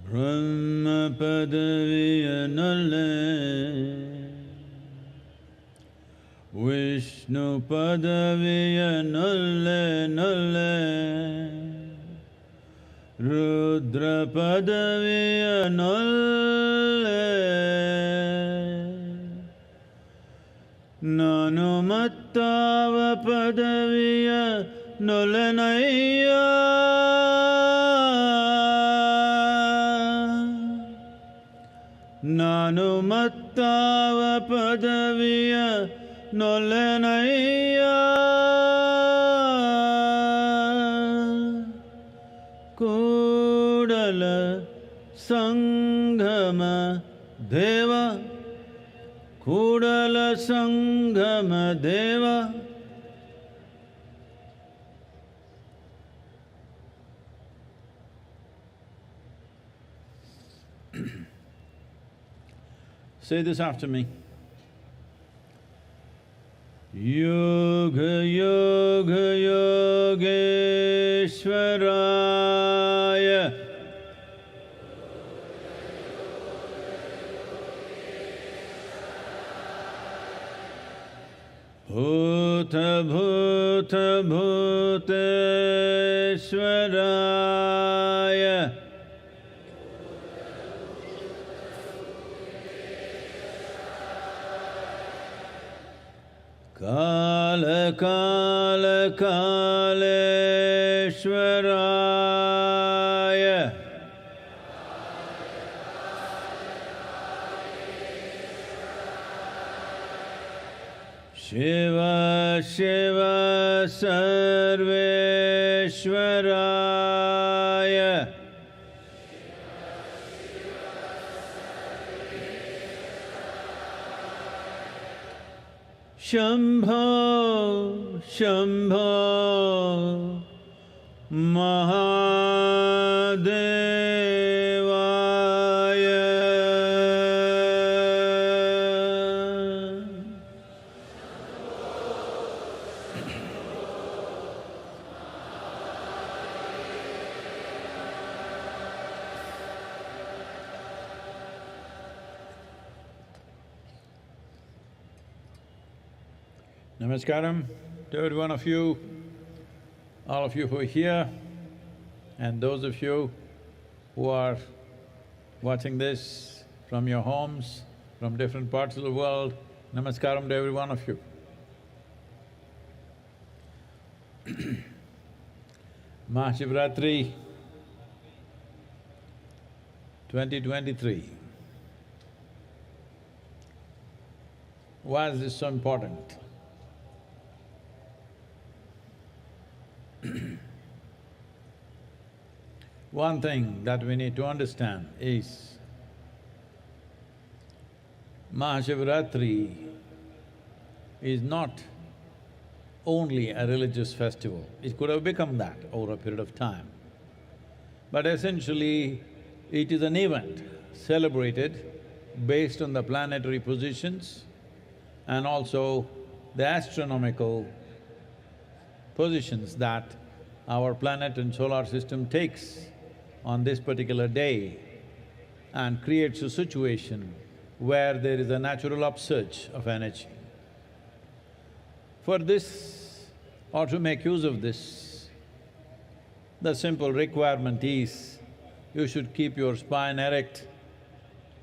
Brahma padaviyanale, Vishnu padaviyanale, nale, Rudra padaviyanale, Nanumattava padaviya nulanaya, Nanumattava padaviya nulanaya, Kudala Sanghama Deva, Kudala Sanghama Deva. Say this after me. Yoga Yoga Yogeshwaraya, Bhuta Bhuta Bhuteshwaraya, Kala Kala Kaleshwaraya, Shiva Shiva Sarveshwaraya, Shambho Shambho Mahadevaya. Namaskaram to every one of you, all of you who are here, and those of you who are watching this from your homes, from different parts of the world. Namaskaram to every one of you. Mahashivratri 2023. Why is this so important? One thing that we need to understand is Mahashivratri is not only a religious festival. It could have become that over a period of time. But essentially, it is an event celebrated based on the planetary positions and also the astronomical positions that our planet and solar system takes on this particular day, and creates a situation where there is a natural upsurge of energy. For this, or to make use of this, the simple requirement is you should keep your spine erect,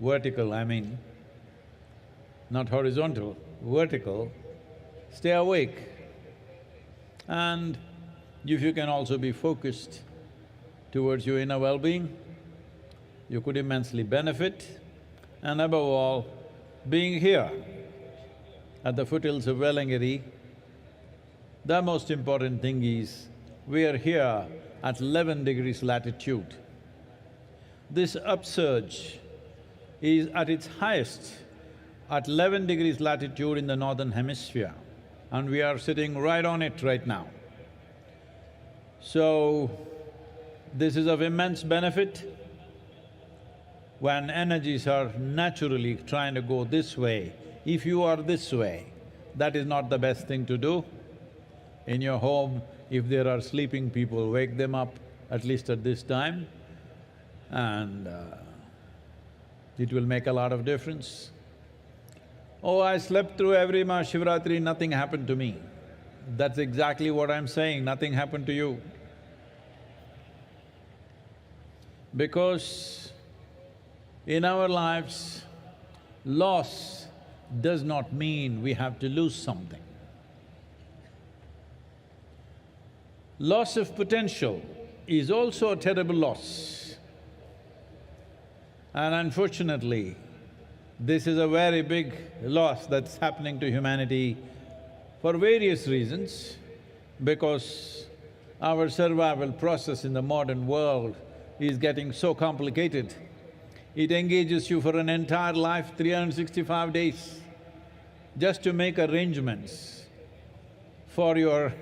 vertical, I mean, not horizontal, vertical, stay awake. And if you can also be focused towards your inner well-being, you could immensely benefit. And above all, being here at the foothills of Velangiri, the most important thing is we are here at 11 degrees latitude. This upsurge is at its highest at 11 degrees latitude in the northern hemisphere, and we are sitting right on it right now. So, this is of immense benefit. When energies are naturally trying to go this way, if you are this way, that is not the best thing to do. In your home, if there are sleeping people, wake them up at least at this time. and it will make a lot of difference. Oh, I slept through every Mahashivratri, nothing happened to me. That's exactly what I'm saying, nothing happened to you. Because in our lives, loss does not mean we have to lose something. Loss of potential is also a terrible loss. And unfortunately, this is a very big loss that's happening to humanity for various reasons, because our survival process in the modern world is getting so complicated. It engages you for an entire life, 365 days, just to make arrangements for your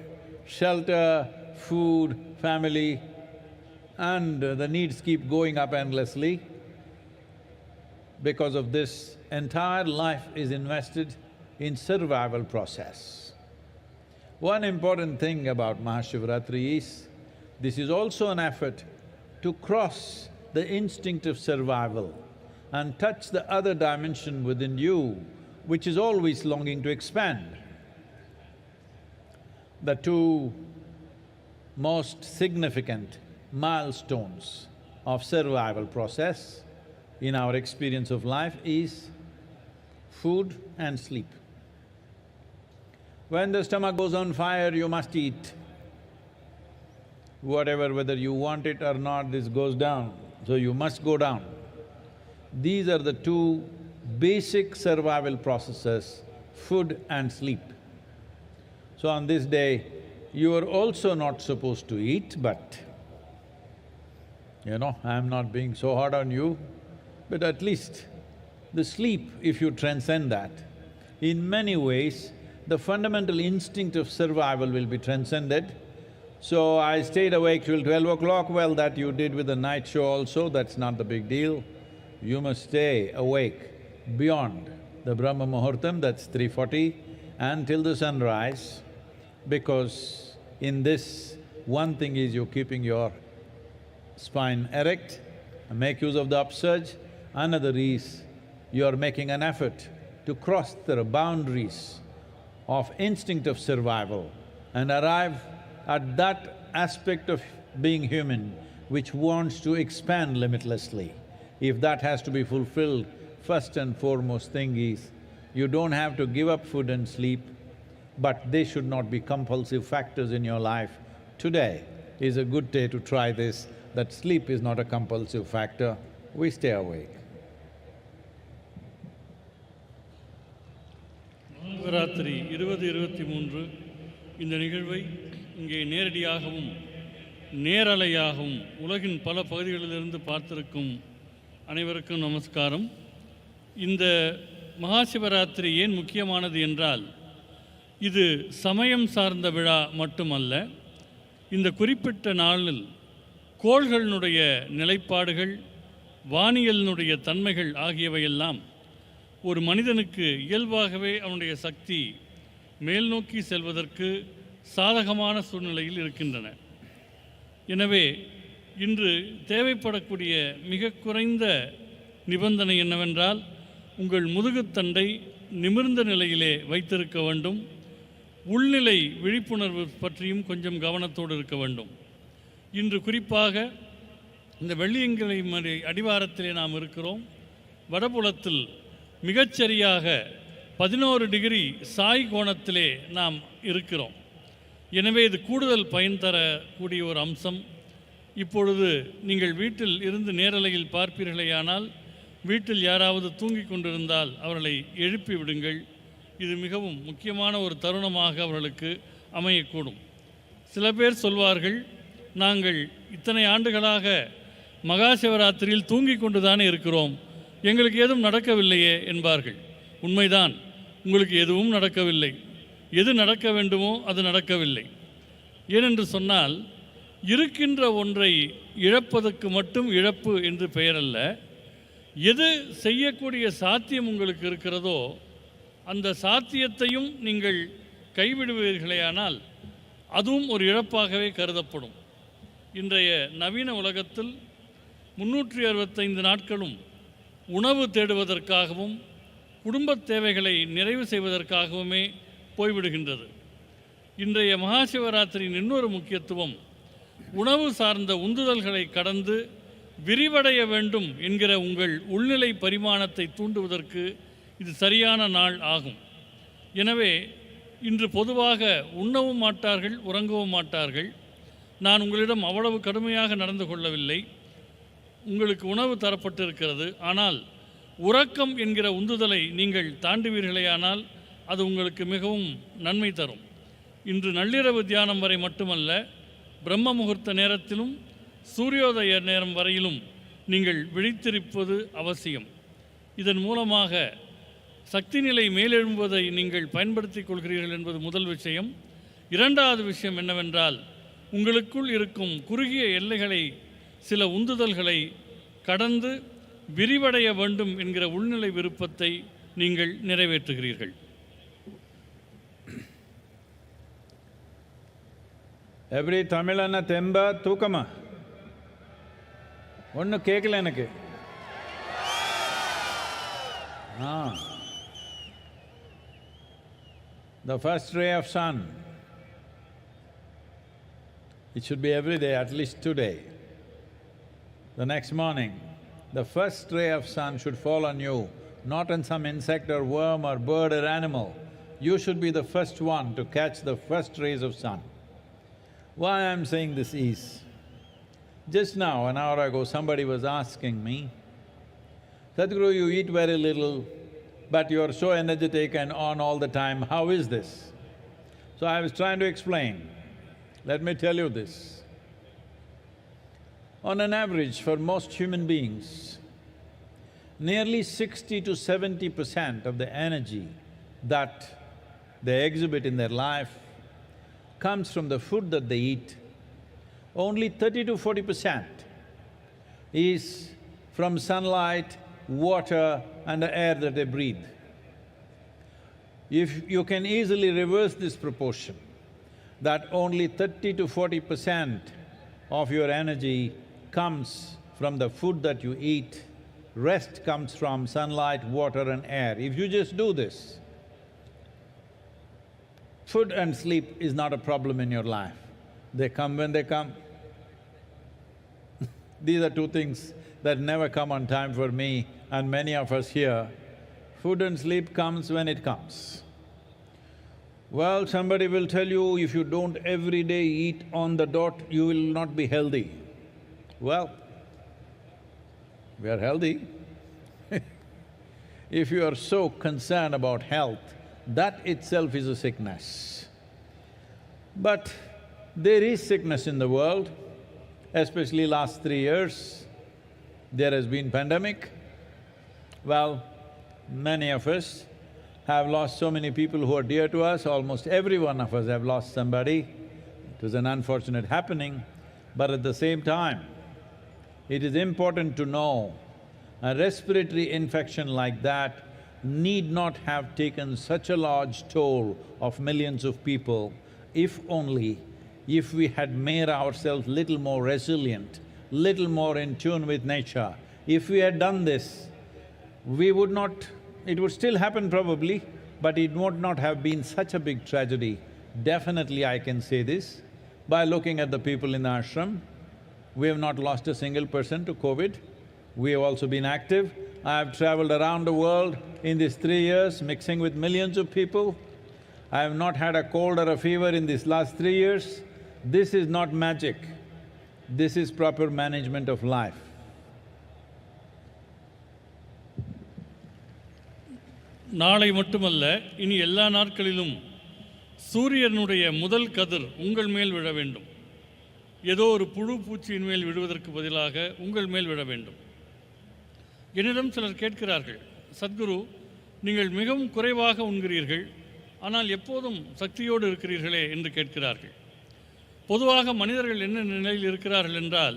shelter, food, family, and the needs keep going up endlessly. Because of this, entire life is invested in survival process. One important thing about Mahashivratri is, this is also an effort to cross the instinct of survival and touch the other dimension within you, which is always longing to expand. The two most significant milestones of survival process in our experience of life is food and sleep. When the stomach goes on fire, you must eat. Whatever, whether you want it or not, this goes down, so you must go down. These are the two basic survival processes, food and sleep. So on this day, you are also not supposed to eat, but I'm not being so hard on you, but at least the sleep, if you transcend that, in many ways, the fundamental instinct of survival will be transcended. So I stayed awake till 12 o'clock, well, that you did with the night show also, that's not the big deal. You must stay awake beyond the Brahma Muhurtam, that's 3:40, until the sunrise, because in this, one thing is you're keeping your spine erect, make use of the upsurge. Another is you're making an effort to cross the boundaries of instinct of survival and arrive at that aspect of being human which wants to expand limitlessly. If that has to be fulfilled, first and foremost thing is, you don't have to give up food and sleep, but they should not be compulsive factors in your life. Today is a good day to try this, that sleep is not a compulsive factor, we stay awake. Shivaratri 2023 இந்த நிகழ்வை இங்கே நேரடியாகவும் நேரலையாகவும் உலகின் பல பகுதிகளிலிருந்து பார்த்திருக்கும் அனைவருக்கும் நமஸ்காரம். இந்த மகாசிவராத்திரி ஏன் முக்கியமானது என்றால், இது சமயம் சார்ந்த விழா மட்டுமல்ல. இந்த குறிப்பிட்ட நாளில் கோள்களினுடைய நிலைப்பாடுகள், வானியலினுடைய தன்மைகள் ஆகியவையெல்லாம் ஒரு மனிதனுக்கு இயல்பாகவே அவனுடைய சக்தி மேல் நோக்கி செல்வதற்கு சாதகமான சூழ்நிலையில் இருக்கின்றன. எனவே இன்று தேவைப்படக்கூடிய மிக குறைந்த நிபந்தனை என்னவென்றால், உங்கள் முதுகுத்தண்டை நிமிர்ந்த நிலையிலே வைத்திருக்க வேண்டும். உள்நிலை விழிப்புணர்வு பற்றியும் கொஞ்சம் கவனத்தோடு இருக்க வேண்டும். இன்று குறிப்பாக இந்த வெள்ளியங்கிரி மலை அடிவாரத்திலே நாம் இருக்கிறோம். வடபுலத்தில் மிகச்சரியாக 11 டிகிரி சாய் கோணத்திலே நாம் இருக்கிறோம். எனவே இது கூடுதல் பயன் தரக்கூடிய ஒரு அம்சம். இப்பொழுது நீங்கள் வீட்டில் இருந்து நேரலையில் பார்ப்பீர்களேயானால், வீட்டில் யாராவது தூங்கிக் கொண்டிருந்தால் அவர்களை எழுப்பி விடுங்கள். இது மிகவும் முக்கியமான ஒரு தருணமாக அவர்களுக்கு அமையக்கூடும். சில பேர் சொல்வார்கள், நாங்கள் இத்தனை ஆண்டுகளாக மகா சிவராத்திரியில் தூங்கிக் கொண்டு தானே இருக்கிறோம், எங்களுக்கு எதுவும் நடக்கவில்லையே என்பார்கள். உண்மைதான், உங்களுக்கு எதுவும் நடக்கவில்லை. எது நடக்க வேண்டுமோ அது நடக்கவில்லை. ஏனென்று சொன்னால், இருக்கின்ற ஒன்றை இழப்பதற்கு மட்டும் இழப்பு என்று பெயரல்ல. எது செய்யக்கூடிய சாத்தியம் உங்களுக்கு இருக்கிறதோ அந்த சாத்தியத்தையும் நீங்கள் கைவிடுவீர்களேயானால் அதுவும் ஒரு இழப்பாகவே கருதப்படும். இன்றைய நவீன உலகத்தில் 365 நாட்களும் உணவு தேடுவதற்காகவும் குடும்பத் தேவைகளை நிறைவு செய்வதற்காகவுமே போய்விடுகின்றது. இன்றைய மகாசிவராத்திரியின் இன்னொரு முக்கியத்துவம் உணவு சார்ந்த உந்துதல்களை கடந்து விரிவடைய வேண்டும் என்கிற உங்கள் உள்நிலை பரிமாணத்தை தூண்டுவதற்கு இது சரியான நாள் ஆகும். எனவே இன்று பொதுவாக உண்ணவும் மாட்டார்கள், உறங்கவும் மாட்டார்கள். நான் உங்களிடம் அவ்வளவு கடுமையாக நடந்து கொள்ளவில்லை. உங்களுக்கு உணவு தரப்பட்டிருக்கிறது. ஆனால் உறக்கம் என்கிற உந்துதலை நீங்கள் தாண்டுவீர்களேயானால் அது உங்களுக்கு மிகவும் நன்மை தரும். இன்று நள்ளிரவு தியானம் வரை மட்டுமல்ல, பிரம்ம முகூர்த்த நேரத்திலும் சூரியோதய நேரம் வரையிலும் நீங்கள் விழித்திருப்பது அவசியம். இதன் மூலமாக சக்தி நிலை மேலெழும்புவதை நீங்கள் பயன்படுத்திக் கொள்கிறீர்கள் என்பது முதல் விஷயம். இரண்டாவது விஷயம் என்னவென்றால், உங்களுக்குள் இருக்கும் குறுகிய எல்லைகளை, சில உந்துதல்களை கடந்து விரிவடைய வேண்டும் என்கிற உள்நிலை விருப்பத்தை நீங்கள் நிறைவேற்றுகிறீர்கள். எப்படி தமிழன தெம்பா தூக்கமா? ஒன்றும் கேட்கல எனக்கு. The first ray of sun, it should be every day, at least today. The next morning, the first ray of sun should fall on you, not on some insect or worm or bird or animal. You should be the first one to catch the first rays of sun. Why I'm saying this is, just now, an hour ago, somebody was asking me, Sadhguru, you eat very little, but you're so energetic and on all the time, how is this? So I was trying to explain. Let me tell you this. On an average, for most human beings, nearly 60 to 70% of the energy that they exhibit in their life comes from the food that they eat. Only 30 to 40% is from sunlight, water and the air that they breathe. If you can easily reverse this proportion, that only 30 to 40% of your energy comes from the food that you eat, rest comes from sunlight, water and air. If you just do this, food and sleep is not a problem in your life. They come when they come. These are two things that never come on time for me and many of us here. Food and sleep comes when it comes. Well, somebody will tell you, if you don't every day eat on the dot, you will not be healthy. Well, we are healthy. If you are so concerned about health, that itself is a sickness. But there is sickness in the world, especially last 3 years. There has been pandemic. Well, many of us have lost so many people who are dear to us. Almost every one of us have lost somebody. It was an unfortunate happening, but at the same time, it is important to know a respiratory infection like that need not have taken such a large toll of millions of people if only if we had made ourselves little more resilient, little more in tune with nature. If we had done this, we would not… it would still happen probably, but it would not have been such a big tragedy. Definitely I can say this, by looking at the people in the ashram. We have not lost a single person to COVID. We have also been active. I have travelled around the world in these 3 years, mixing with millions of people. I have not had a cold or a fever in these last 3 years. This is not magic. This is proper management of life. நாளை மட்டுமல்ல, இனி எல்லா நாட்களிலும் சூரியனுடைய முதல் கதிர் உங்கள் மேல் விழ வேண்டும். ஏதோ ஒரு புழு பூச்சியின் மேல் விடுவதற்கு பதிலாக உங்கள் மேல் விழ வேண்டும். என்னிடம் சிலர் கேட்கிறார்கள், சத்குரு, நீங்கள் மிகவும் குறைவாக உண்கிறீர்கள், ஆனால் எப்போதும் சக்தியோடு இருக்கிறீர்களே என்று கேட்கிறார்கள். பொதுவாக மனிதர்கள் என்ன நிலையில் இருக்கிறார்கள் என்றால்,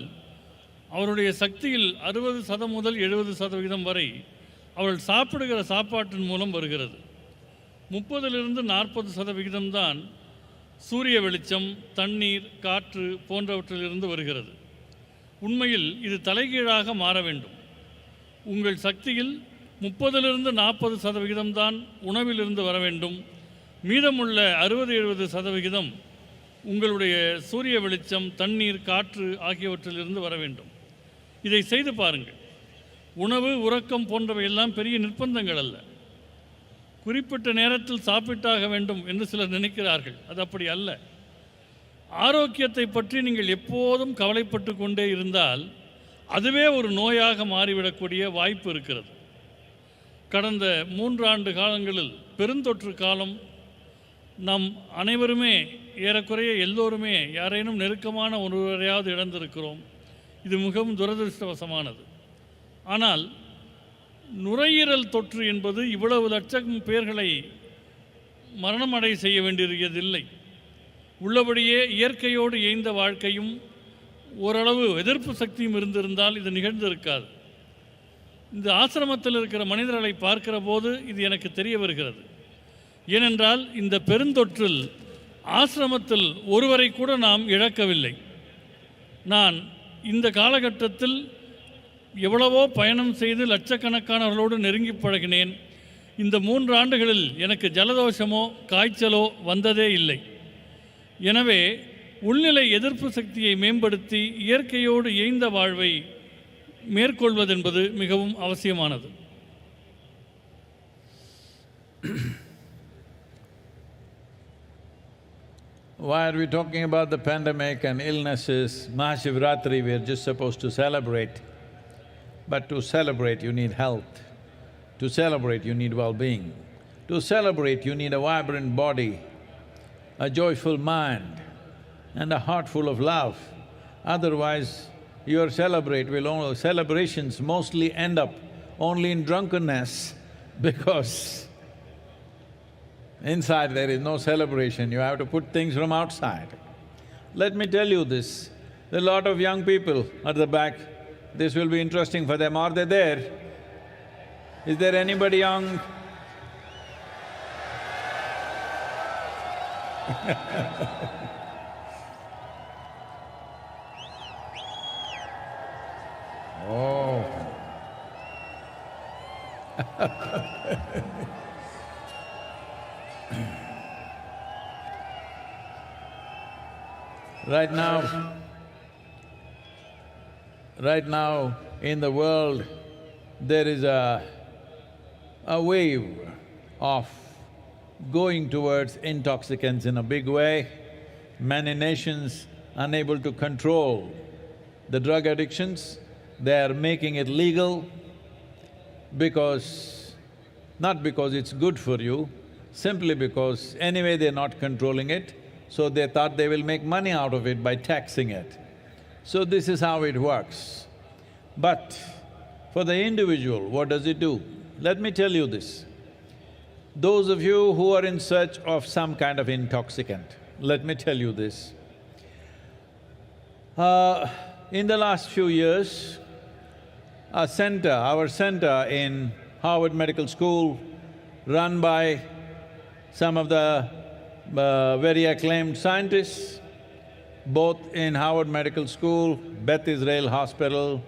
அவருடைய சக்தியில் 60% முதல் 70% வரை அவள் சாப்பிடுகிற சாப்பாட்டின் மூலம் வருகிறது. 30லிருந்து 40% தான் சூரிய வெளிச்சம், தண்ணீர், காற்று போன்றவற்றிலிருந்து வருகிறது. உண்மையில் இது தலைகீழாக மாற வேண்டும். உங்கள் சக்தியில் 30லிருந்து 40% தான் உணவிலிருந்து வர வேண்டும். மீதமுள்ள 60-70% உங்களுடைய சூரிய வெளிச்சம், தண்ணீர், காற்று ஆகியவற்றிலிருந்து வர வேண்டும். இதை செய்து பாருங்கள். உணவு, உறக்கம் போன்றவையெல்லாம் பெரிய நிர்பந்தங்கள் அல்ல. குறிப்பிட்ட நேரத்தில் சாப்பிட்டாக வேண்டும் என்று சிலர் நினைக்கிறார்கள். அது அப்படி அல்ல. ஆரோக்கியத்தை பற்றி நீங்கள் எப்போதும் கவலைப்பட்டு கொண்டே இருந்தால் அதுவே ஒரு நோயாக மாறிவிடக்கூடிய வாய்ப்பு இருக்கிறது. கடந்த 3 ஆண்டு காலங்களில் பெருந்தொற்று காலம், நாம் அனைவருமே ஏறக்குறைய எல்லோருமே யாரேனும் நெருக்கமான ஒருவரையாவது இழந்திருக்கிறோம். இது மிகவும் துரதிருஷ்டவசமானது. ஆனால் நுரையீரல் தொற்று என்பது இவ்வளவு லட்சம் பேர்களை மரணமடை செய்ய வேண்டியதில்லை. உள்ளபடியே இயற்கையோடு இயைந்த வாழ்க்கையும் ஓரளவு எதிர்ப்பு சக்தியும் இருந்திருந்தால் இது நிகழ்ந்திருக்காது. இந்த ஆசிரமத்தில் இருக்கிற மனிதர்களை பார்க்கிற போது இது எனக்கு தெரிய வருகிறது. ஏனென்றால் இந்த பெருந்தொற்றில் ஆசிரமத்தில் ஒருவரை கூட நாம் இழக்கவில்லை. நான் இந்த காலகட்டத்தில் எவ்வளவோ பயணம் செய்து லட்சக்கணக்கானவர்களோடு நெருங்கி பழகினேன். இந்த 3 ஆண்டுகளில் எனக்கு ஜலதோஷமோ காய்ச்சலோ வந்ததே இல்லை. எனவே உள்நிலை எதிர்ப்பு சக்தியை மேம்படுத்தி இயற்கையோடு இயைந்த வாழ்வை மேற்கொள்வதென்பது மிகவும் அவசியமானது. Why are we talking about the pandemic and illnesses? Mahashivratri we are just supposed to celebrate. But to celebrate you need health. To celebrate you need well-being. To celebrate you need a vibrant body, a joyful mind and a heart full of love. Otherwise, your celebrations mostly end up only in drunkenness because inside there is no celebration, you have to put things from outside. Let me tell you this, there are a lot of young people at the back. This will be interesting for them. Are they there? Is there anybody young? Oh. Right now in the world, there is a wave of going towards intoxicants in a big way. Many nations unable to control the drug addictions, they are making it legal not because it's good for you, simply because anyway they're not controlling it, so they thought they will make money out of it by taxing it. So this is how it works. But for the individual, what does it do? Let me tell you this. Those of you who are in search of some kind of intoxicant, let me tell you this. In the last few years, our center in Harvard Medical School, run by some of the very acclaimed scientists, both in Harvard Medical School, Beth Israel Hospital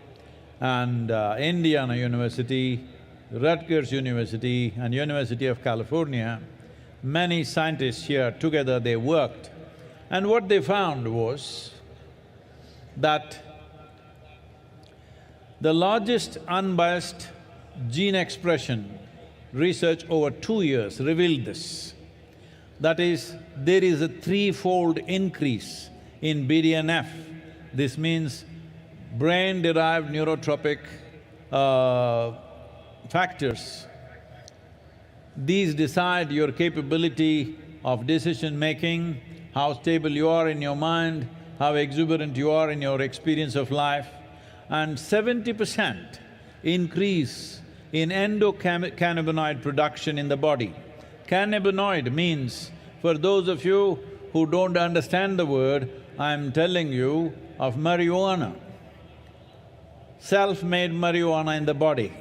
and Indiana University, Rutgers University and University of California, many scientists here together they worked. And what they found was that the largest unbiased gene expression research over 2 years revealed this. That is, there is a 3-fold increase in BDNF. This means brain-derived neurotropic factors. These decide your capability of decision-making, how stable you are in your mind, how exuberant you are in your experience of life, and 70% increase in endocannabinoid production in the body. Cannabinoid means, for those of you who don't understand the word, I'm telling you of marijuana. Self-made marijuana in the body.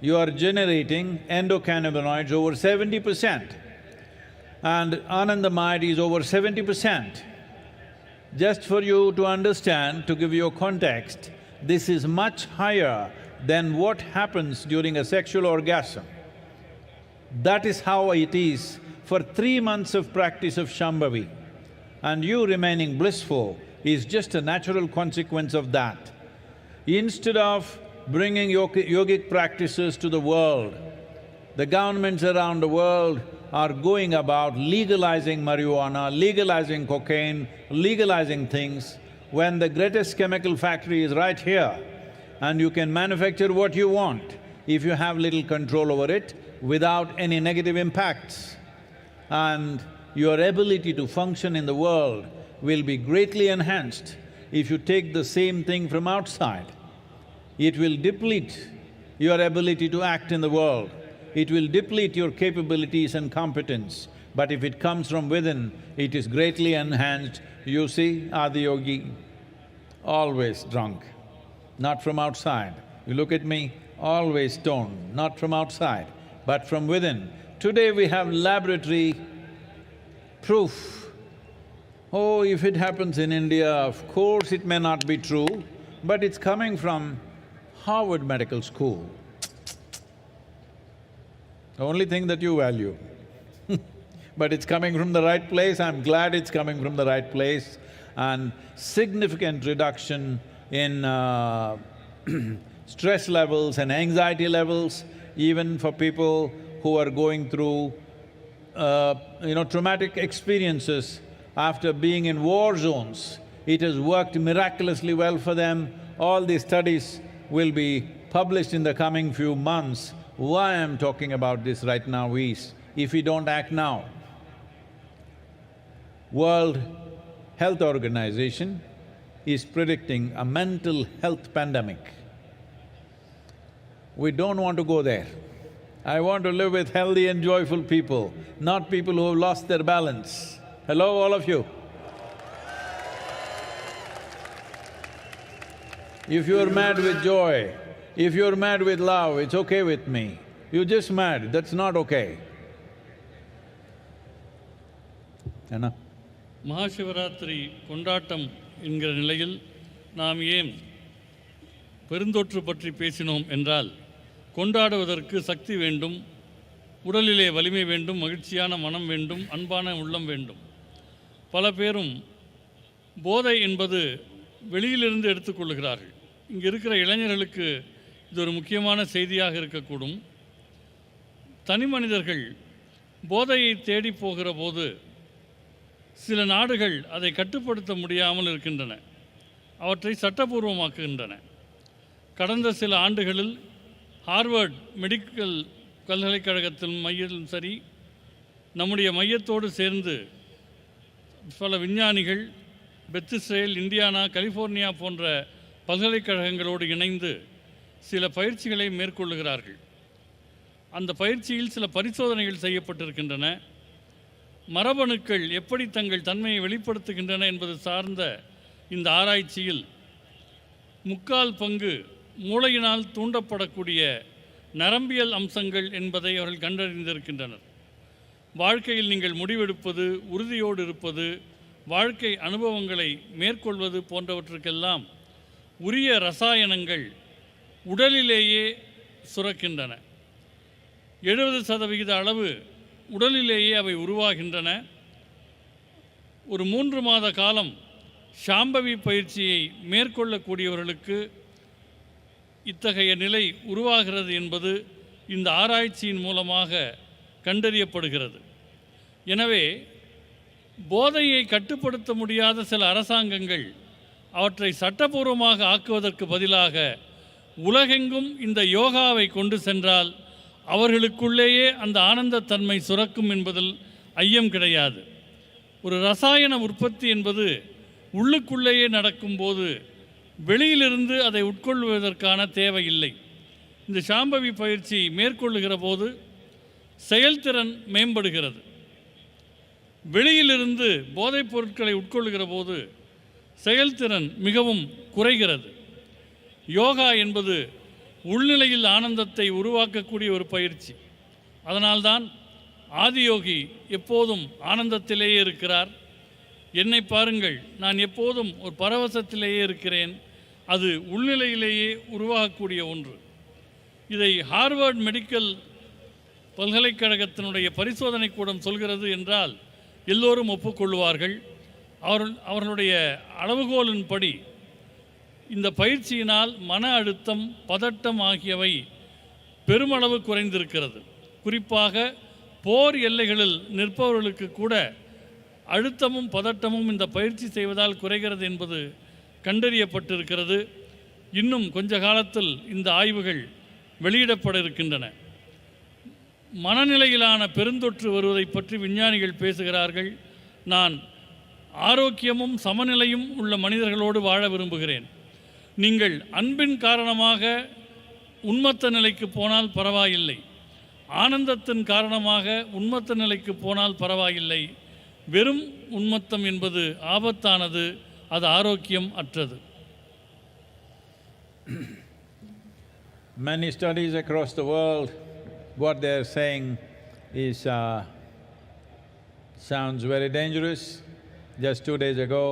You are generating endocannabinoids over 70% and anandamide is over 70%. Just for you to understand, to give you a context, this is much higher than what happens during a sexual orgasm. That is how it is for 3 months of practice of Shambhavi. And you remaining blissful is just a natural consequence of that. Instead of bringing yogic practices to the world, the governments around the world are going about legalizing marijuana, legalizing cocaine, legalizing things, when the greatest chemical factory is right here and you can manufacture what you want if you have little control over it without any negative impacts. And your ability to function in the world will be greatly enhanced if you take the same thing from outside. It will deplete your ability to act in the world. It will deplete your capabilities and competence. But if it comes from within, it is greatly enhanced. You see, Adiyogi, always drunk, not from outside. You look at me, always stoned, not from outside, but from within. Today we have laboratory proof. Oh, if it happens in India, of course it may not be true, but it's coming from Harvard Medical School. The only thing that you value. But it's coming from the right place, I'm glad it's coming from the right place, and significant reduction in stress levels and anxiety levels, even for people who are going through traumatic experiences after being in war zones. It has worked miraculously well for them. All these studies will be published in the coming few months. Why I'm talking about this right now is, if we don't act now, World Health Organization is predicting a mental health pandemic. We don't want to go there. I want to live with healthy and joyful people, not people who have lost their balance. Hello, all of you. If you're mad with joy, if you're mad with love, it's okay with me. You're just mad, that's not okay. Anna? Mahashivratri கொண்டாட்டம் என்கிற நிலையில் நாம் ஏன் பெருந்தொற்று பற்றி பேசினோம் என்றால், கொண்டாடுவதற்கு சக்தி வேண்டும், உடலிலே வலிமை வேண்டும், மகிழ்ச்சியான மனம் வேண்டும், அன்பான உள்ளம் வேண்டும். பல பேரும் போதை என்பது வெளியிலிருந்து எடுத்துக்கொள்கிறார்கள். இங்கே இருக்கிற இளைஞர்களுக்கு இது ஒரு முக்கியமான செய்தியாக இருக்கக்கூடும். தனி மனிதர்கள் போதையை தேடி போகிற போது சில நாடுகள் அதை கட்டுப்படுத்த முடியாமல் இருக்கின்றன, அவற்றை சட்டபூர்வமாக்குகின்றன. கடந்த சில ஆண்டுகளில் ஹார்வர்ட் மெடிக்கல் பல்கலைக்கழகத்தின் மையத்திலும் சரி, நம்முடைய மையத்தோடு சேர்ந்து பல விஞ்ஞானிகள் பெத் இஸ்ரேல், இந்தியானா, கலிஃபோர்னியா போன்ற பல்கலைக்கழகங்களோடு இணைந்து சில பயிற்சிகளை மேற்கொள்ளுகிறார்கள். அந்த பயிற்சியில் சில பரிசோதனைகள் செய்யப்பட்டிருக்கின்றன. மரபணுக்கள் எப்படி தங்கள் தன்மையை வெளிப்படுத்துகின்றன என்பது சார்ந்த இந்த ஆராய்ச்சியில் 3/4 பங்கு மூளையினால் தூண்டப்படக்கூடிய நரம்பியல் அம்சங்கள் என்பதை அவர்கள் கண்டறிந்திருக்கின்றனர். வாழ்க்கையில் நீங்கள் முடிவெடுப்பது, உறுதியோடு இருப்பது, வாழ்க்கை அனுபவங்களை மேற்கொள்வது போன்றவற்றுக்கெல்லாம் உரிய ரசாயனங்கள் உடலிலேயே சுரக்கின்றன. 70% அளவு உடலிலேயே அவை உருவாகின்றன. ஒரு 3 மாத காலம் சாம்பவி பயிற்சியை மேற்கொள்ளக்கூடியவர்களுக்கு இத்தகைய நிலை உருவாகிறது என்பது இந்த ஆராய்ச்சியின் மூலமாக கண்டறியப்படுகிறது. எனவே போதையை கட்டுப்படுத்த முடியாத சில அரசாங்கங்கள் அவற்றை சட்டபூர்வமாக ஆக்குவதற்கு பதிலாக உலகெங்கும் இந்த யோகாவை கொண்டு சென்றால் அவர்களுக்குள்ளேயே அந்த ஆனந்தத்தன்மை சுரக்கும் என்பதில் ஐயம் கிடையாது. ஒரு ரசாயன உற்பத்தி என்பது உள்ளுக்குள்ளேயே நடக்கும்போது வெளியிலிருந்து அதை உட்கொள்வதற்கான தேவையில்லை. இந்த சாம்பவி பயிற்சி மேற்கொள்ளுகிற போது செயல்திறன் மேம்படுகிறது. வெளியிலிருந்து போதைப் பொருட்களை உட்கொள்ளுகிற போது செயல்திறன் மிகவும் குறைகிறது. யோகா என்பது உள்நிலையில் ஆனந்தத்தை உருவாக்கக்கூடிய ஒரு பயிற்சி. அதனால்தான் ஆதியோகி எப்போதும் ஆனந்தத்திலேயே இருக்கிறார். என்னை பாருங்கள், நான் எப்போதும் ஒரு பரவசத்திலேயே இருக்கிறேன். அது உள்நிலையிலேயே உருவாகக்கூடிய ஒன்று. இதை ஹார்வர்ட் மெடிக்கல் பல்கலைக்கழகத்தினுடைய பரிசோதனை கூடம் சொல்கிறது என்றால் எல்லோரும் ஒப்புக்கொள்வார்கள். அவர்களுடைய அளவுகோலின்படி இந்த பயிற்சியினால் மன அழுத்தம், பதட்டம் ஆகியவை பெருமளவு குறைந்திருக்கிறது. குறிப்பாக போர் எல்லைகளில் நிற்பவர்களுக்கு கூட அழுத்தமும் பதட்டமும் இந்த பயிற்சி செய்வதால் குறைகிறது என்பது கண்டறியப்பட்டிருக்கிறது. இன்னும் கொஞ்ச காலத்தில் இந்த ஆய்வுகள் வெளியிடப்பட இருக்கின்றன. மனநிலையிலான பெருந்தொற்று வருவதை பற்றி விஞ்ஞானிகள் பேசுகிறார்கள். நான் ஆரோக்கியமும் சமநிலையும் உள்ள மனிதர்களோடு வாழ விரும்புகிறேன். நீங்கள் அன்பின் காரணமாக உன்மத்த நிலைக்கு போனால் பரவாயில்லை, ஆனந்தத்தின் காரணமாக உன்மத்த நிலைக்கு போனால் பரவாயில்லை. வெறும் உன்மத்தம் என்பது ஆபத்தானது, அது ஆரோக்கியம் அற்றது. Many studies across the world, what they are saying is sounds very dangerous. Just 2 days ago,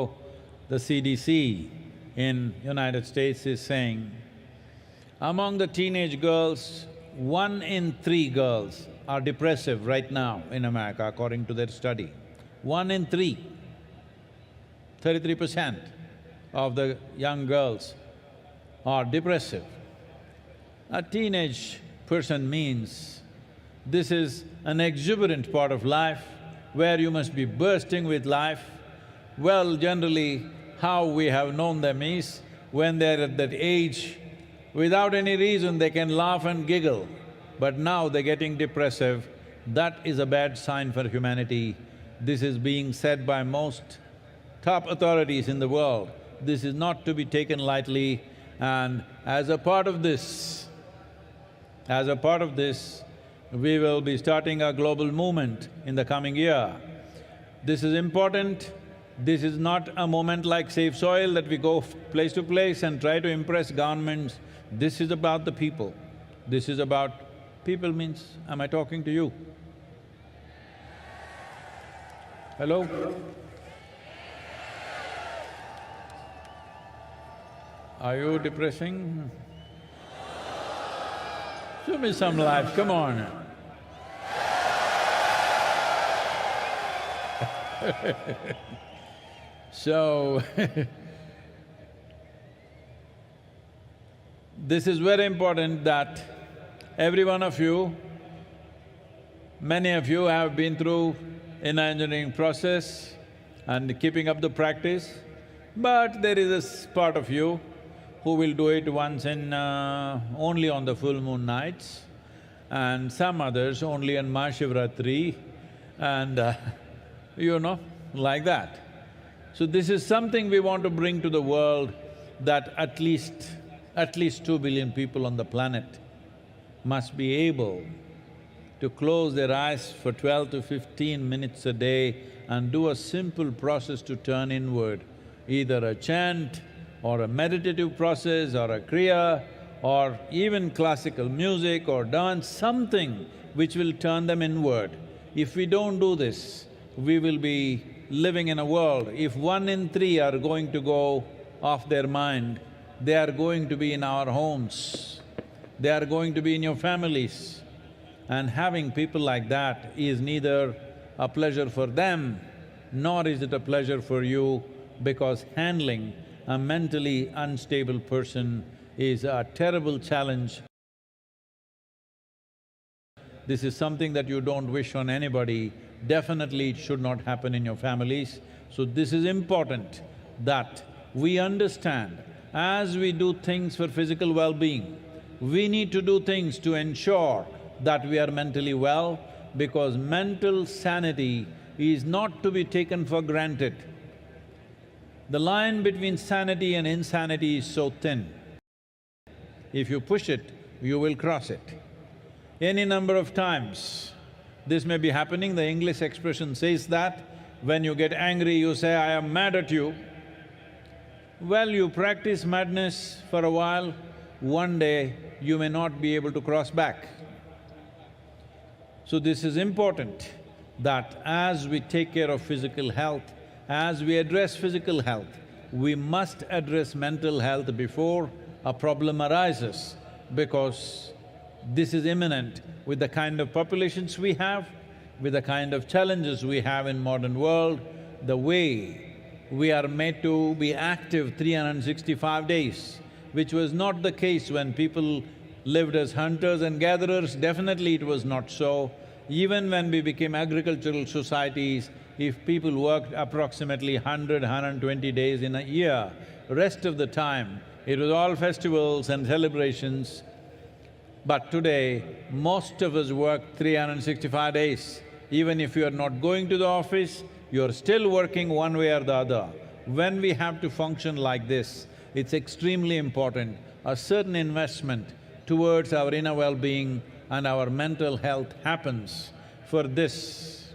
the CDC in United States is saying, among the teenage girls, 1 in 3 girls are depressive right now in America, according to their study. 1 in 3, 33% of the young girls are depressive. A teenage person means this is an exuberant part of life where you must be bursting with life. Well, generally, how we have known them is when they're at that age, without any reason they can laugh and giggle, but now they're getting depressive. That is a bad sign for humanity. This is being said by most top authorities in the world. This is not to be taken lightly, and as a part of this, we will be starting a global movement in the coming year. This is important. This is not a moment like Safe Soil that we go place to place and try to impress governments. This is about the people. This is about… people means, am I talking to you? Hello? Are you depressing? Show me some life, come on. So, this is very important that every one of you, many of you have been through an engineering process and keeping up the practice, but there is a part of you who will do it once in… only on the full moon nights, and some others only on Mahashivratri, and you know, like that. So this is something we want to bring to the world, that at least 2 billion people on the planet must be able to close their eyes for 12 to 15 minutes a day and do a simple process to turn inward, either a chant or a meditative process or a kriya or even classical music or dance, something which will turn them inward. If we don't do this, we will be living in a world… if 1 in 3 are going to go off their mind, they are going to be in our homes, they are going to be in your families. And having people like that is neither a pleasure for them, nor is it a pleasure for you, because handling a mentally unstable person is a terrible challenge. This is something that you don't wish on anybody. Definitely it should not happen in your families. So this is important that we understand, as we do things for physical well-being, we need to do things to ensure that we are mentally well, because mental sanity is not to be taken for granted. The line between sanity and insanity is so thin. If you push it, you will cross it. Any number of times, this may be happening. The English expression says that when you get angry, you say, I am mad at you. Well, you practice madness for a while, one day you may not be able to cross back. So this is important, that as we take care of physical health, As we address physical health, we must address mental health before a problem arises, because this is imminent with the kind of populations we have, with the kind of challenges we have in modern world, the way we are made to be active 365 days, which was not the case when people lived as hunters and gatherers. Definitely it was not so. Even when we became agricultural societies, if people worked approximately 100–120 days in a year, rest of the time it was all festivals and celebrations. But today, most of us work 365 days. Even if you are not going to the office, you're still working one way or the other. When we have to function like this, it's extremely important, a certain investment towards our inner well-being and our mental health happens. For this,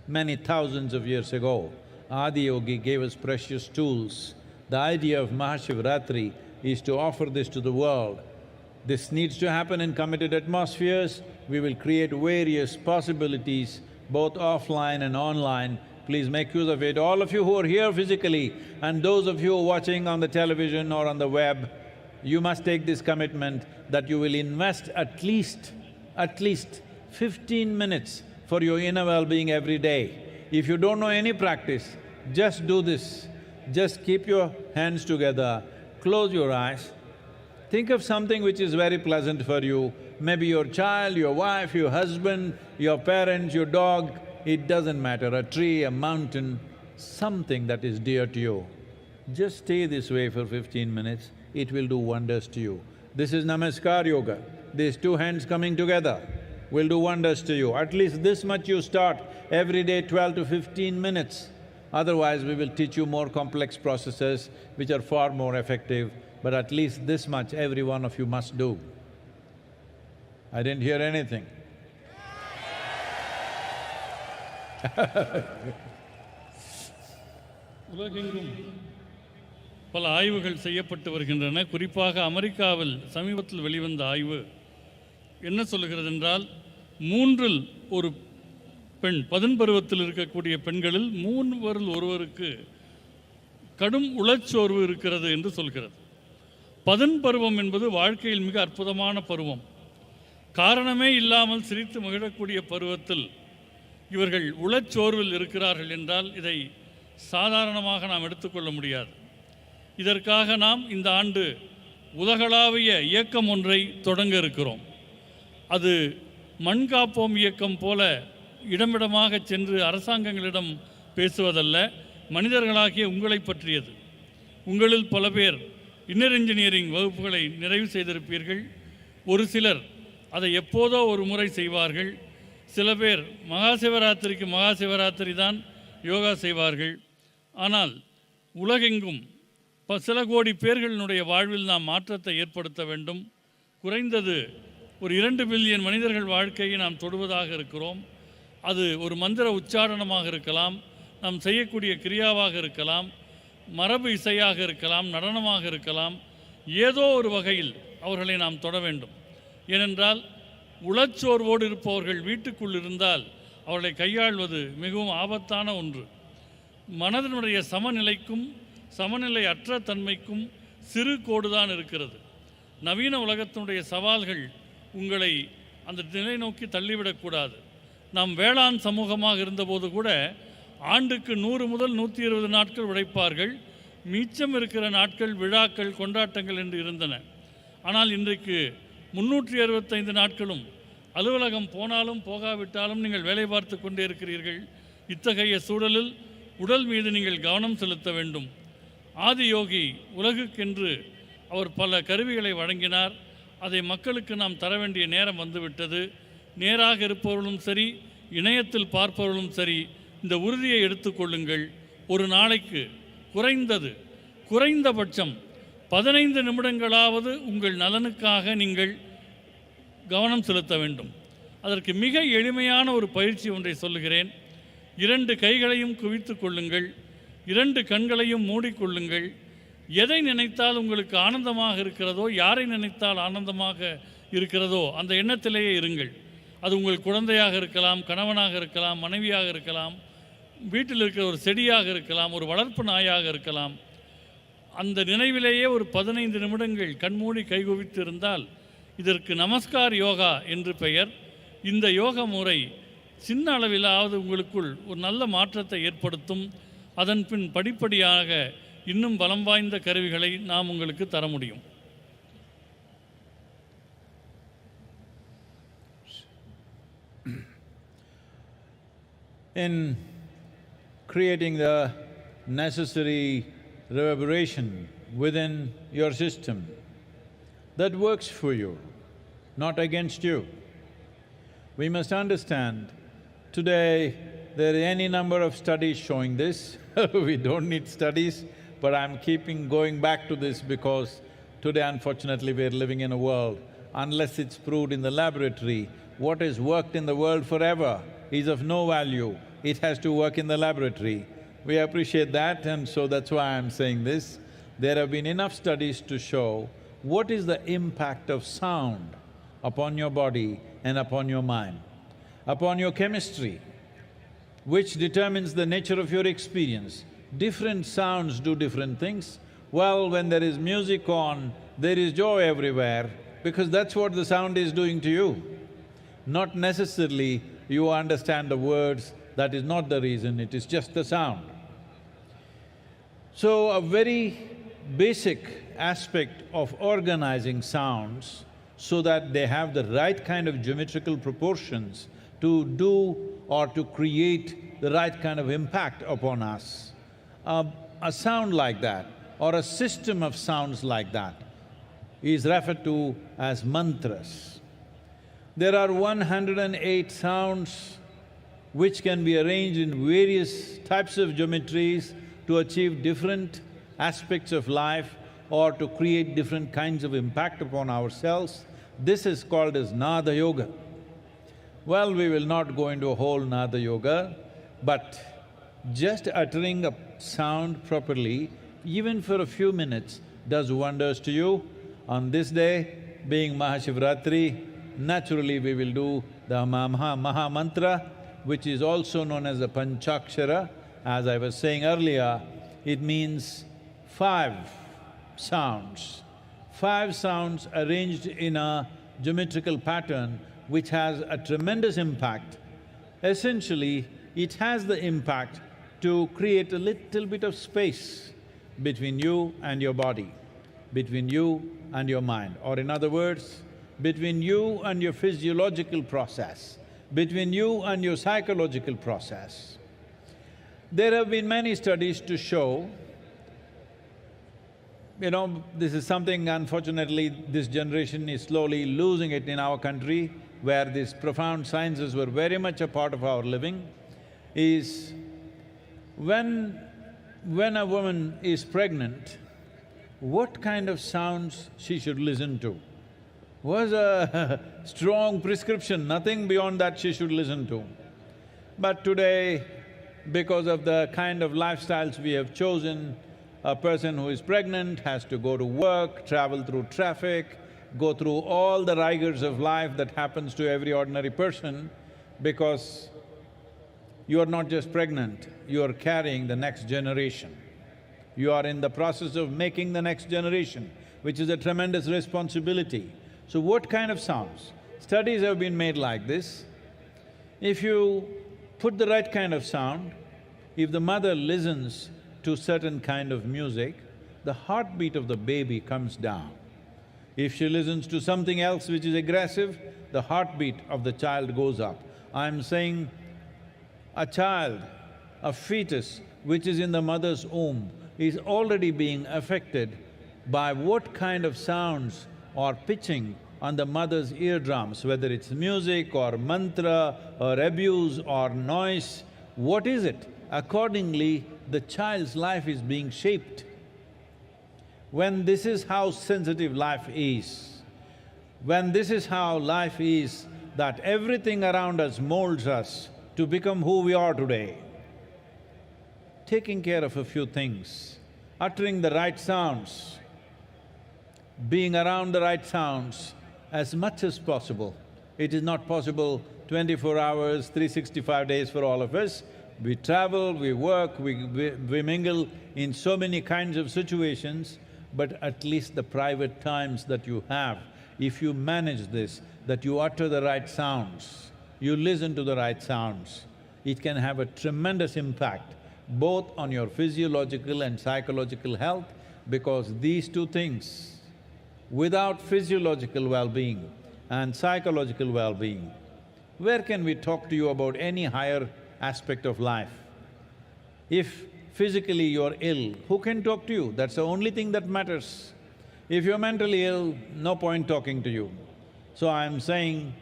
many thousands of years ago, Adiyogi gave us precious tools. The idea of Mahashivratri is to offer this to the world. This needs to happen in committed atmospheres. We will create various possibilities, both offline and online. Please make use of it. All of you who are here physically and those of you who are watching on the television or on the web, you must take this commitment that you will invest at least 15 minutes for your inner well-being every day. If you don't know any practice, just do this. Just keep your hands together, close your eyes, think of something which is very pleasant for you, maybe your child, your wife, your husband, your parents, your dog, it doesn't matter, a tree, a mountain, something that is dear to you. Just stay this way for 15 minutes, it will do wonders to you. This is Namaskar Yoga. These two hands coming together will do wonders to you. At least this much you start, every day 12 to 15 minutes. Otherwise, we will teach you more complex processes which are far more effective, but at least this much every one of you must do. I didn't hear anything. உலகெங்கும் பல ஆய்வுகள் செய்யப்பட்டு வருகின்றன. குறிப்பாக அமெரிக்காவில் சமீபத்தில் வெளிவந்த ஆய்வு என்ன சொல்லுகிறது என்றால், மூன்றில் ஒரு பெண், பதின்பருவத்தில் இருக்கக்கூடிய பெண்களில் மூவரில் ஒருவருக்கு கடும் உளச்சோர்வு இருக்கிறது என்று சொல்கிறது. பதின்பருவம் என்பது வாழ்க்கையில் மிக அற்புதமான பருவம். காரணமே இல்லாமல் சிரித்து மகிழக்கூடிய பருவத்தில் இவர்கள் உளச்சோர்வில் இருக்கிறார்கள் என்றால் இதை சாதாரணமாக நாம் எடுத்துக்கொள்ள முடியாது. இதற்காக நாம் இந்த ஆண்டு உலகளாவிய இயக்கம் ஒன்றை தொடங்க இருக்கிறோம். அது மண் காப்போம் இயக்கம் போல இடமிடமாக சென்று அரசாங்கங்களிடம் பேசுவதல்ல, மனிதர்களாகிய உங்களை பற்றியது. உங்களில் பல பேர் இன்னர் இன்ஜினியரிங் வகுப்புகளை நிறைவு செய்திருப்பீர்கள். ஒரு சிலர் அதை எப்போதோ ஒரு முறை செய்வார்கள். சில பேர் மகாசிவராத்திரிக்கு மகாசிவராத்திரி தான் யோகா செய்வார்கள். ஆனால் உலகெங்கும் சில கோடி பேர்களினுடைய வாழ்வில் நாம் மாற்றத்தை ஏற்படுத்த வேண்டும். குறைந்தது ஒரு 2 பில்லியன் மனிதர்கள் வாழ்க்கையை நாம் தொடுவதாக இருக்கிறோம். அது ஒரு மந்திர உச்சாரணமாக இருக்கலாம், நாம் செய்யக்கூடிய கிரியாவாக இருக்கலாம், மரபு இசையாக இருக்கலாம், நடனமாக இருக்கலாம். ஏதோ ஒரு வகையில் அவர்களை நாம் தொட வேண்டும். ஏனென்றால் உளச்சோர்வோடு இருப்பவர்கள் வீட்டுக்குள் இருந்தால் அவர்களை கையாள்வது மிகவும் ஆபத்தான ஒன்று. மனதினுடைய சமநிலைக்கும் சமநிலை அற்ற தன்மைக்கும் சிறு கோடுதான் இருக்கிறது. நவீன உலகத்தினுடைய சவால்கள் உங்களை அந்த நிலை நோக்கி தள்ளிவிடக்கூடாது. நாம் வேளாண் சமூகமாக இருந்தபோது கூட ஆண்டுக்கு 100 முதல் 120 நாட்கள் உழைப்பார்கள். மிச்சம் இருக்கிற நாட்கள் விழாக்கள், கொண்டாட்டங்கள் என்று இருந்தன. ஆனால் இன்றைக்கு 365 நாட்களும் அலுவலகம் போனாலும் போகாவிட்டாலும் நீங்கள் வேலை பார்த்து கொண்டே இருக்கிறீர்கள். இத்தகைய சூழலில் உடல் மீது நீங்கள் கவனம் செலுத்த வேண்டும். ஆதியோகி உலகுக்கென்று அவர் பல கருவிகளை வழங்கினார். அதை மக்களுக்கு நாம் தர வேண்டிய நேரம் வந்துவிட்டது. நேராக இருப்பவர்களும் சரி, இணையத்தில் பார்ப்பவர்களும் சரி, இந்த உறுதியை எடுத்துக்கொள்ளுங்கள். ஒரு நாளைக்கு குறைந்தபட்சம் 15 நிமிடங்களாவது உங்கள் நலனுக்காக நீங்கள் கவனம் செலுத்த வேண்டும். அதற்கு மிக எளிமையான ஒரு பயிற்சி ஒன்றை சொல்லுகிறேன். 2 கைகளையும் குவித்து கொள்ளுங்கள், 2 கண்களையும் மூடிக்கொள்ளுங்கள். எதை நினைத்தால் உங்களுக்கு ஆனந்தமாக இருக்கிறதோ, யாரை நினைத்தால் ஆனந்தமாக இருக்கிறதோ அந்த எண்ணத்திலேயே இருங்கள். அது உங்கள் குழந்தையாக இருக்கலாம், கணவனாக இருக்கலாம், மனைவியாக இருக்கலாம், வீட்டில் இருக்கிற ஒரு செடியாக இருக்கலாம், ஒரு வளர்ப்பு நாயாக இருக்கலாம். அந்த நினைவிலேயே ஒரு 15 நிமிடங்கள் கண்மூடி கைகுவித்து இருந்தால் இதற்கு நமஸ்கார் யோகா என்று பெயர். இந்த யோக முறை சின்ன அளவிலாவது உங்களுக்குள் ஒரு நல்ல மாற்றத்தை ஏற்படுத்தும். அதன் பின் படிப்படியாக இன்னும் பலம் வாய்ந்த கருவிகளை நாம் உங்களுக்கு தர முடியும். In creating the necessary reverberation within your system that works for you, not against you. We must understand, today there are any number of studies showing this. We don't need studies, but I'm going back to this because today unfortunately we're living in a world, unless it's proved in the laboratory, what has worked in the world forever is of no value. It has to work in the laboratory. We appreciate that, and so that's why I'm saying this. There have been enough studies to show what is the impact of sound upon your body and upon your mind, upon your chemistry, which determines the nature of your experience. Different sounds do different things. Well, when there is music on, there is joy everywhere, because that's what the sound is doing to you. Not necessarily you understand the words, that is not the reason, it is just the sound. So, a very basic aspect of organizing sounds so that they have the right kind of geometrical proportions to do or to create the right kind of impact upon us. A sound like that or a system of sounds like that is referred to as mantras. There are 108 sounds which can be arranged in various types of geometries to achieve different aspects of life or to create different kinds of impact upon ourselves. This is called as Nada Yoga. Well, we will not go into a whole Nada Yoga, but just uttering a sound properly, even for a few minutes, does wonders to you. On this day, being Mahashivratri, naturally we will do the Maha mantra, which is also known as the Panchakshara. As I was saying earlier, it means 5 sounds. 5 sounds arranged in a geometrical pattern which has a tremendous impact. Essentially, it has the impact to create a little bit of space between you and your body, between you and your mind, or in other words, between you and your physiological process, between you and your psychological process. There have been many studies to show, this is something unfortunately this generation is slowly losing it in our country, where these profound sciences were very much a part of our living, is when a woman is pregnant, what kind of sounds she should listen to? Was a strong prescription, nothing beyond that she should listen to. But today, because of the kind of lifestyles we have chosen, a person who is pregnant has to go to work, travel through traffic, go through all the rigors of life that happens to every ordinary person, because you are not just pregnant, you are carrying the next generation. You are in the process of making the next generation, which is a tremendous responsibility. So what kind of sounds? Studies have been made like this. If you put the right kind of sound, if the mother listens to certain kind of music, the heartbeat of the baby comes down. If she listens to something else which is aggressive, the heartbeat of the child goes up. I'm saying a child, a fetus which is in the mother's womb is already being affected by what kind of sounds or pitching on the mother's eardrums, whether it's music or mantra or abuse or noise, what is it? Accordingly, the child's life is being shaped. When this is how sensitive life is, when this is how life is, that everything around us molds us to become who we are today. Taking care of a few things, uttering the right sounds, being around the right sounds as much as possible. It is not possible 24 hours, 365 days for all of us, We travel, we work, we mingle in so many kinds of situations, but at least the private times that you have, if you manage this, that you utter the right sounds, you listen to the right sounds, it can have a tremendous impact both on your physiological and psychological health, because these two things, without physiological well-being and psychological well-being, where can we talk to you about any higher aspect of life? If physically you're ill, who can talk to you? That's the only thing that matters. If you're mentally ill, no point talking to you. So I'm saying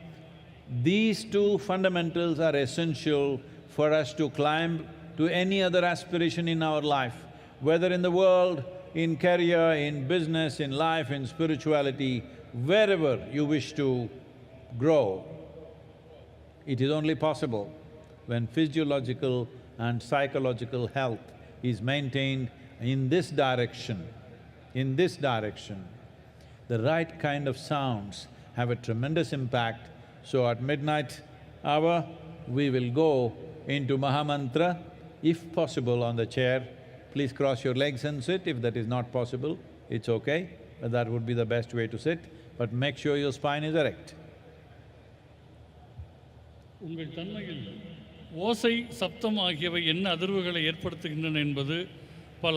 these two fundamentals are essential for us to climb to any other aspiration in our life, whether in the world, in career, in business, in life, in spirituality, wherever you wish to grow. It is only possible when physiological and psychological health is maintained in this direction. The right kind of sounds have a tremendous impact. So at midnight hour, we will go into Maha Mantra, if possible on the chair. Please cross your legs and sit. If that is not possible, it's okay, but that would be the best way to sit. But make sure your spine is erect. உங்கள் தன்மையில் ஓசை, சப்தம் ஆகியவை என்ன அதிர்வுகளை ஏற்படுத்துகின்றன என்பது பல